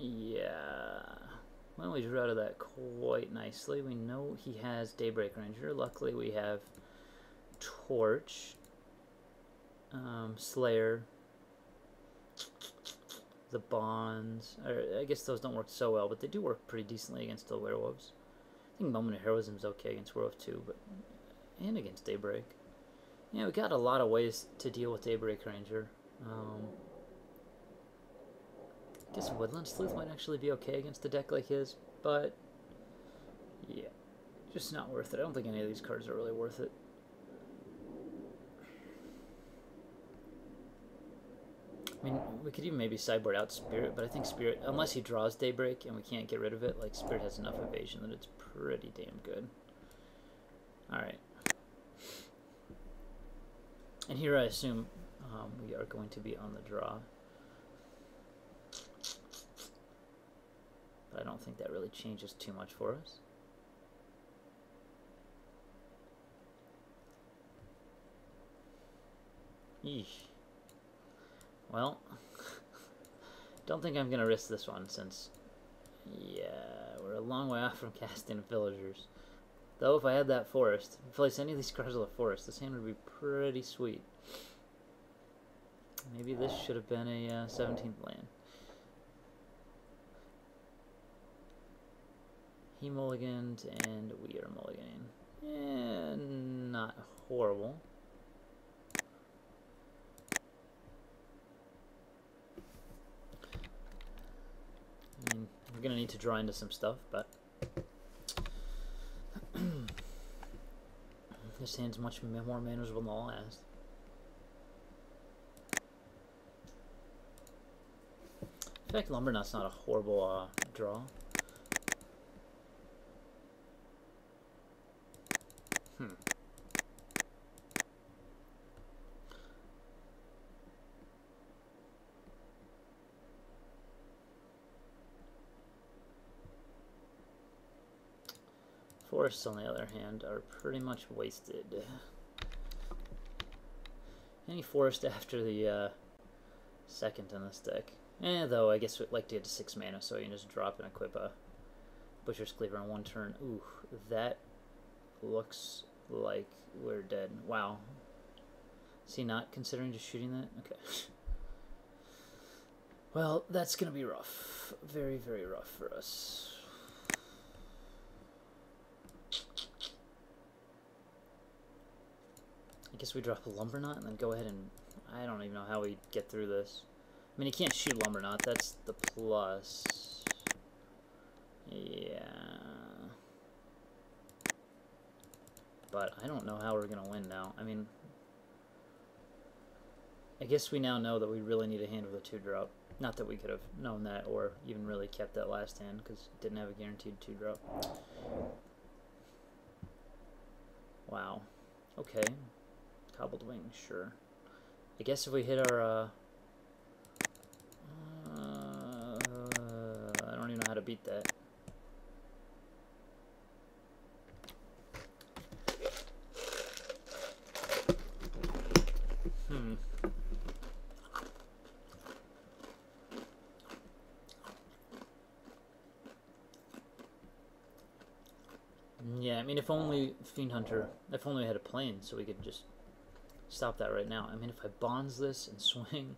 Yeah. Well, we drew out of that quite nicely. We know he has Daybreak Ranger. Luckily, we have Torch, Slayer, the Bonds. Or, I guess those don't work so well, but they do work pretty decently against the Werewolves. I think Moment of Heroism is okay against Werewolf too, but and against Daybreak. Yeah, we got a lot of ways to deal with Daybreak Ranger. I guess Woodland Sleuth might actually be okay against a deck like his, but yeah, just not worth it. I don't think any of these cards are really worth it. I mean, we could even maybe sideboard out Spirit, but I think Spirit, unless he draws Daybreak and we can't get rid of it, like Spirit has enough evasion that it's pretty damn good. Alright. And here I assume we are going to be on the draw. But I don't think that really changes too much for us. Eesh. Well, don't think I'm going to risk this one since, yeah, we're a long way off from casting Villagers. Though if I had that Forest, if I place any of these cards with a Forest, this hand would be pretty sweet. Maybe this should have been a 17th land. He mulliganed, and we are mulliganing. And not horrible. I mean, we're going to need to draw into some stuff, but this hand's much more manageable than the last. In fact, Lumbernut's not a horrible draw. Forests, on the other hand, are pretty much wasted. Any forest after the second in this deck. Though I guess we'd like to get to 6 mana, so you can just drop and equip a Butcher's Cleaver on one turn. Ooh, that looks like we're dead. Wow. Is he not considering just shooting that? Okay. Well, that's gonna be rough. Very, very rough for us. I guess we drop a Lumbernut and then go ahead and... I don't even know how we get through this. I mean, you can't shoot Lumbernut. That's the plus. Yeah. But I don't know how we're going to win now. I mean... I guess we now know that we really need a hand with a 2-drop. Not that we could have known that or even really kept that last hand because it didn't have a guaranteed 2-drop. Wow. Okay. Cobbled Wing, sure. I guess if we hit our, I don't even know how to beat that. Yeah, I mean, if only Fiend Hunter, if only we had a plane so we could just stop that right now. I mean, if I bonds this and swing,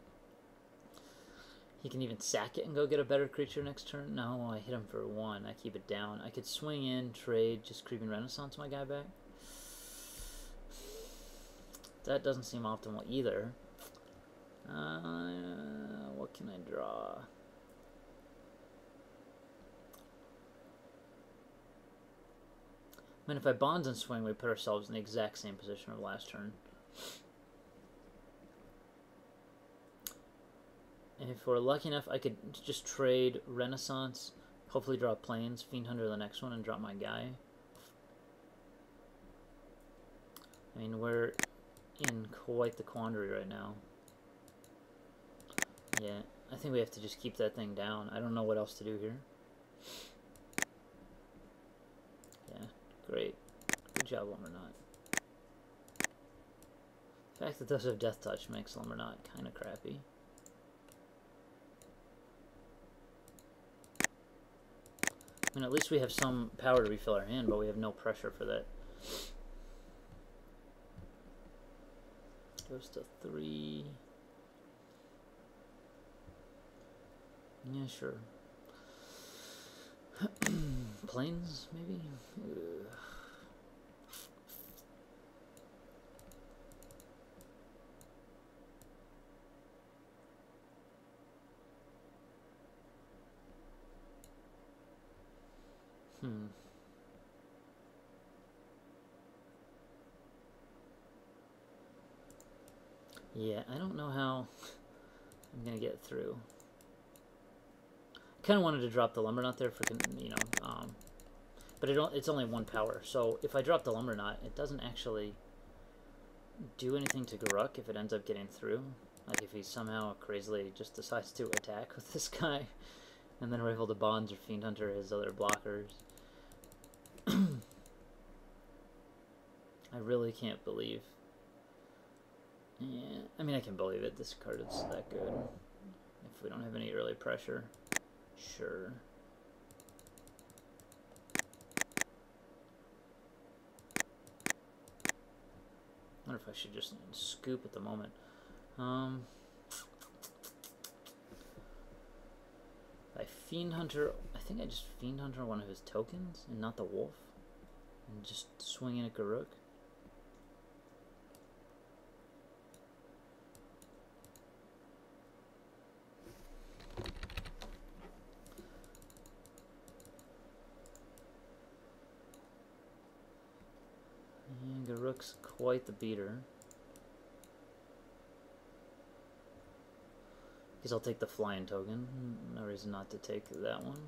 he can even sack it and go get a better creature next turn. No, I hit him for 1. I keep it down. I could swing in, trade, just Creeping Renaissance my guy back. That doesn't seem optimal either. What can I draw? I mean, if I bonds and swing, we put ourselves in the exact same position of last turn. And if we're lucky enough, I could just trade Renaissance, hopefully draw Plains, Fiend Hunter the next one, and drop my guy. I mean, we're in quite the quandary right now. Yeah, I think we have to just keep that thing down. I don't know what else to do here. Yeah, great. Good job, Lumbernut. The fact that those have Death Touch makes Lumbernut kind of crappy. I mean, at least we have some power to refill our hand, but we have no pressure for that. Goes to 3. Yeah, sure. Planes, maybe? Ugh. Yeah, I don't know how I'm gonna get through. Kind of wanted to drop the lumber knot there for, you know, but it's only 1 power. So if I drop the lumber knot, it doesn't actually do anything to Garuk if it ends up getting through. Like if he somehow crazily just decides to attack with this guy, and then we're able to Bonds or Fiend Hunter his other blockers. I really can't believe. Yeah, I mean I can believe it. This card is that good. If we don't have any early pressure, sure. I wonder if I should just scoop at the moment. I Fiend Hunter. I think I just Fiend Hunter one of his tokens and not the wolf, and just swing in at Garuk. And Garuk's quite the beater. Guess I'll take the flying token. No reason not to take that one.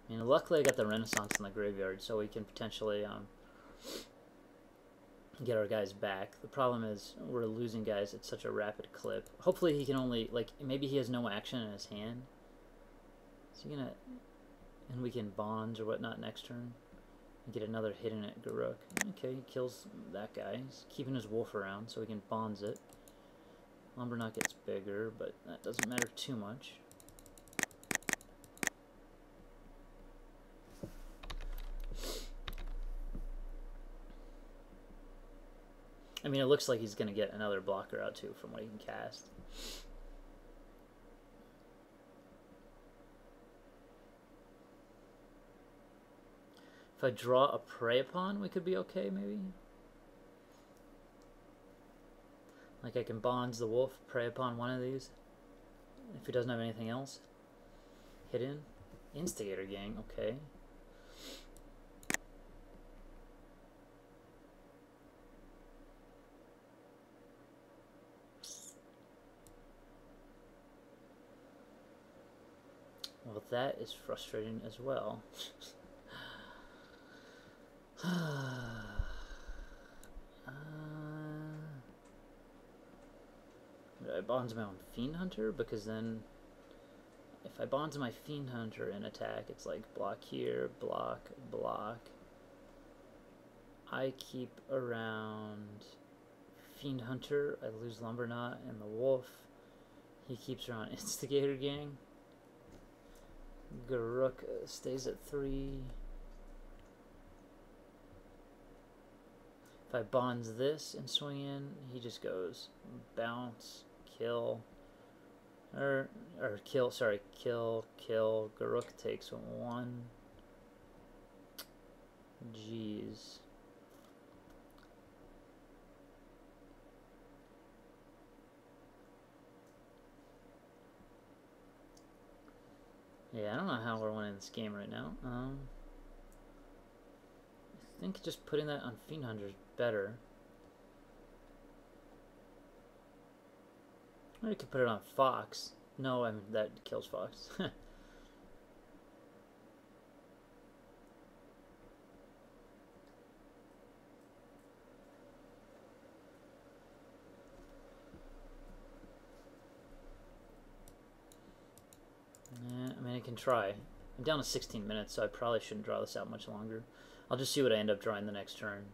I mean, luckily I got the Renaissance in the graveyard, so we can potentially get our guys back. The problem is we're losing guys at such a rapid clip. Hopefully he can only, like, maybe he has no action in his hand. Is he gonna... And we can Bonds or whatnot next turn and get another hit in at Garuk. Okay, he kills that guy. He's keeping his wolf around so we can Bonds it. Lumber Knot gets bigger, but that doesn't matter too much. I mean, it looks like he's going to get another blocker out too from what he can cast. If I draw a Prey Upon, we could be okay, maybe? Like I can Bonds the wolf, Prey Upon one of these. If he doesn't have anything else. Hit in. Instigator Gang, okay. Well, that is frustrating as well. I Bonds my own Fiend Hunter? Because then if I Bonds my Fiend Hunter and attack, it's like block here, block, block. I keep around Fiend Hunter, I lose Lumber Knot and the wolf. He keeps around Instigator Gang. Garuk stays at 3. If I Bonds this and swing in, he just goes bounce, kill, or kill, sorry, kill, kill. Garuk takes 1. Jeez. Yeah, I don't know how we're winning this game right now. I think just putting that on Fiend Hunter is better. Or you could put it on Fox. No, I mean, that kills Fox. I mean, I can try. I'm down to 16 minutes, so I probably shouldn't draw this out much longer. I'll just see what I end up drawing the next turn.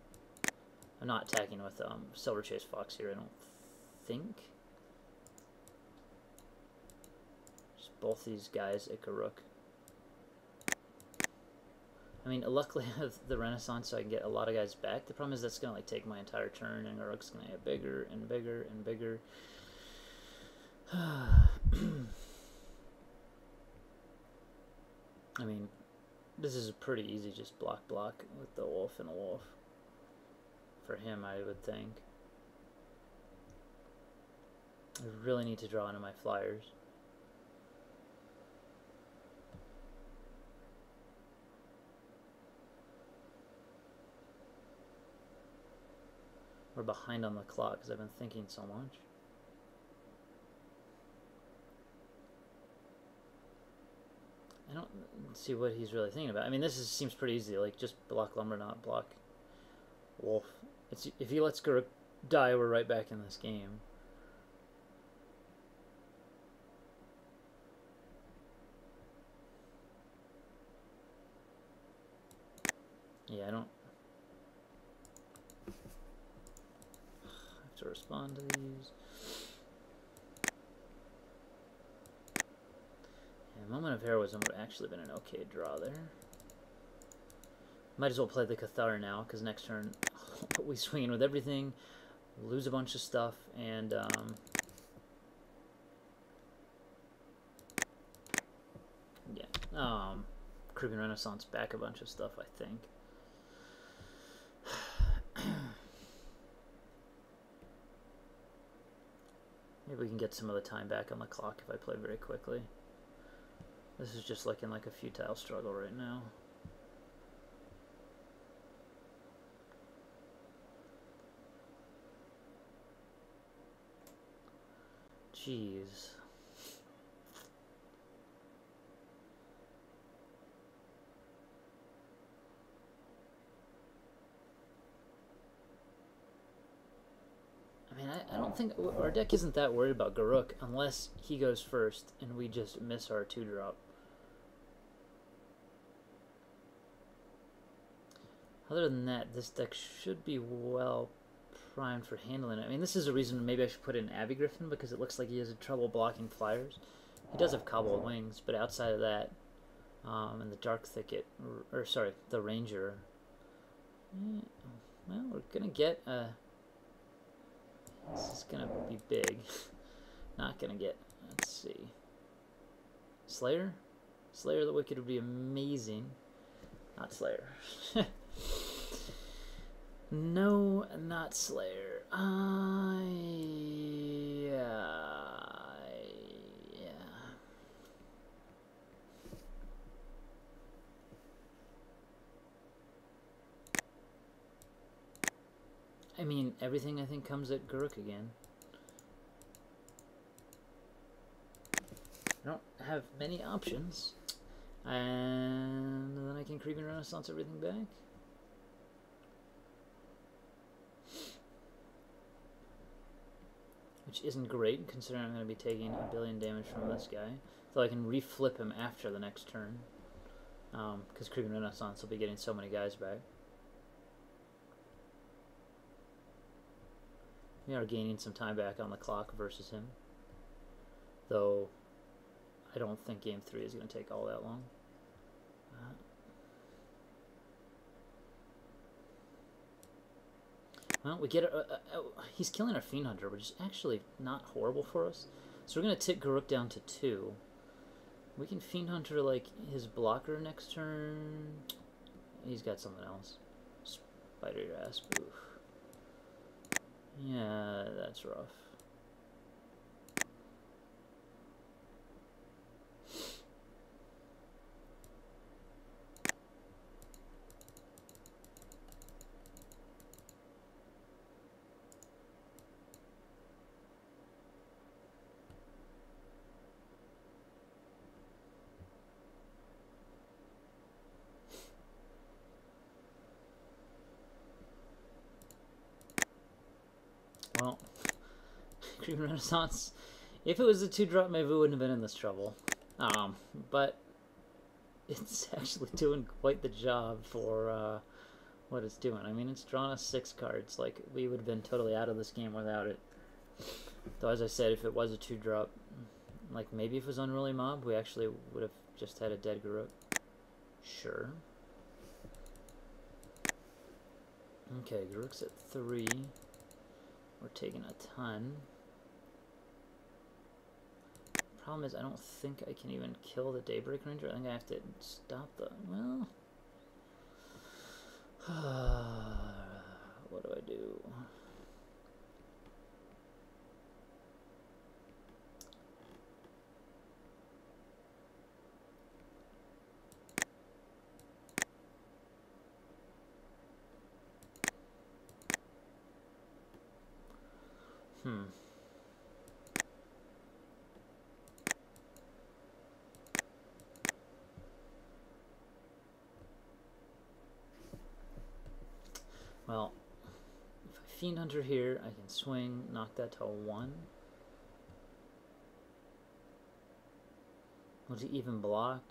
I'm not attacking with Silver Chase Fox here, I don't think. Just both these guys at Garruk. I mean, luckily I have the Renaissance, so I can get a lot of guys back. The problem is that's going to like take my entire turn, and Garruk's going to get bigger and bigger and bigger. I mean, this is pretty easy, just block with the wolf and a wolf. For him, I would think. I really need to draw into my flyers. We're behind on the clock because I've been thinking so much. I don't see what he's really thinking about. I mean, seems pretty easy. Like, just block lumber, not block wolf. If he lets Garruk die, we're right back in this game. Yeah, I don't have to respond to these. Yeah, Moment of Heroism would have actually been an okay draw there. Might as well play the Cathar now, because next turn we swing in with everything, lose a bunch of stuff, and yeah, Caribbean Renaissance back a bunch of stuff, I think. Maybe we can get some of the time back on the clock if I play very quickly. This is just looking like a futile struggle right now. Jeez. I mean, I don't think our deck isn't that worried about Garruk unless he goes first and we just miss our 2-drop. Other than that, this deck should be well primed for handling it. I mean, this is a reason maybe I should put in Abbey Griffin, because it looks like he has trouble blocking flyers. He does have Cobbled Wings, but outside of that, and the Dark Thicket, or sorry, the Ranger, well, we're going to get a... This is going to be big. Not going to get... Let's see. Slayer? Slayer the Wicked would be amazing. Not Slayer. No, not Slayer. Yeah. I mean, everything I think comes at Garruk again. I don't have many options. And then I can Caribbean Renaissance everything back. Which isn't great, considering I'm going to be taking 1 billion damage from this guy. So I can reflip him after the next turn. Because Caribbean Renaissance will be getting so many guys back. We are gaining some time back on the clock versus him. Though, I don't think Game 3 is going to take all that long. Well, we get he's killing our Fiend Hunter, which is actually not horrible for us. So we're going to tick Garruk down to 2. We can Fiend Hunter like his blocker next turn. He's got something else. Spider Grasp. Oof. Yeah, that's rough. Well, Caribbean Renaissance, if it was a 2-drop, maybe we wouldn't have been in this trouble. But it's actually doing quite the job for what it's doing. I mean, it's drawn us 6 cards. Like, we would have been totally out of this game without it. Though, as I said, if it was a 2-drop, like, maybe if it was Unruly Mob, we actually would have just had a dead Garruk. Sure. Okay, Garruk's at 3. We're taking a ton. Problem is, I don't think I can even kill the Daybreak Ranger. I think I have to stop the... Well... what do I do? Well, if I Fiend Hunter here, I can swing, knock that to a 1. Will he even block?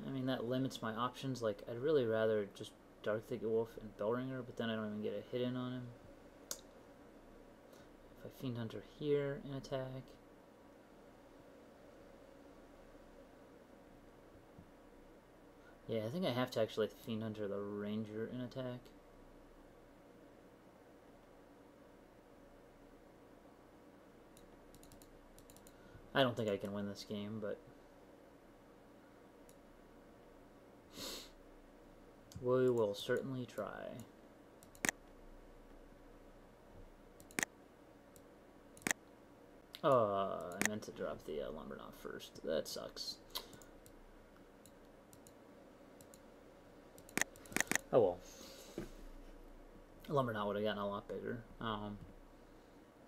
I mean, that limits my options. Like, I'd really rather just Dark Thicket Wolf and Bellringer, but then I don't even get a hit in on him. If I Fiend Hunter here in attack. Yeah, I think I have to actually Fiend Hunter the Ranger in attack. I don't think I can win this game, but we will certainly try. I meant to drop the Lumberknot first. That sucks. Oh well. Lumberknot would have gotten a lot bigger.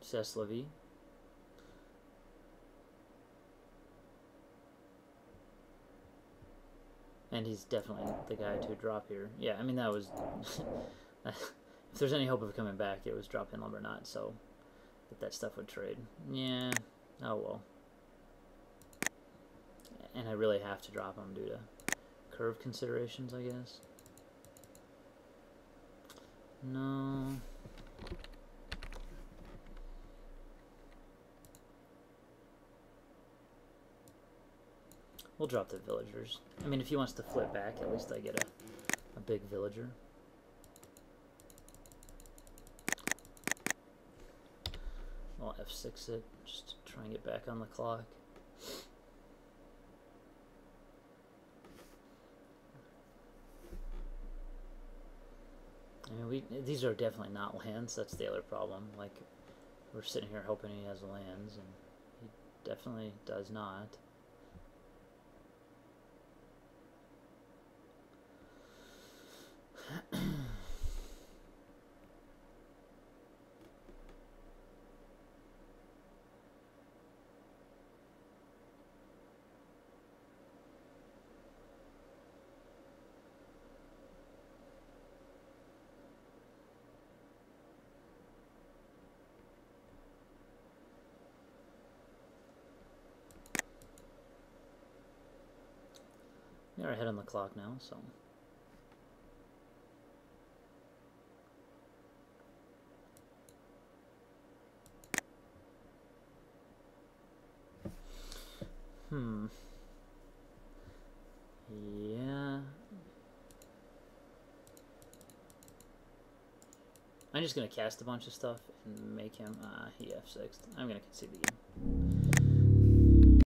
Ceslavy. And he's definitely the guy to drop here. Yeah, I mean, that was... if there's any hope of coming back, it was dropping Lumberknot, so that stuff would trade. Yeah, oh well. And I really have to drop him due to curve considerations, I guess. No... We'll drop the villagers. I mean, if he wants to flip back, at least I get a big villager. I'll F6 it, just to try and get back on the clock. I mean, these are definitely not lands. That's the other problem. Like, we're sitting here hoping he has lands, and he definitely does not. We're ahead on the clock now, so... Yeah... I'm just gonna cast a bunch of stuff and make him, he F6'd. I'm gonna concede the game.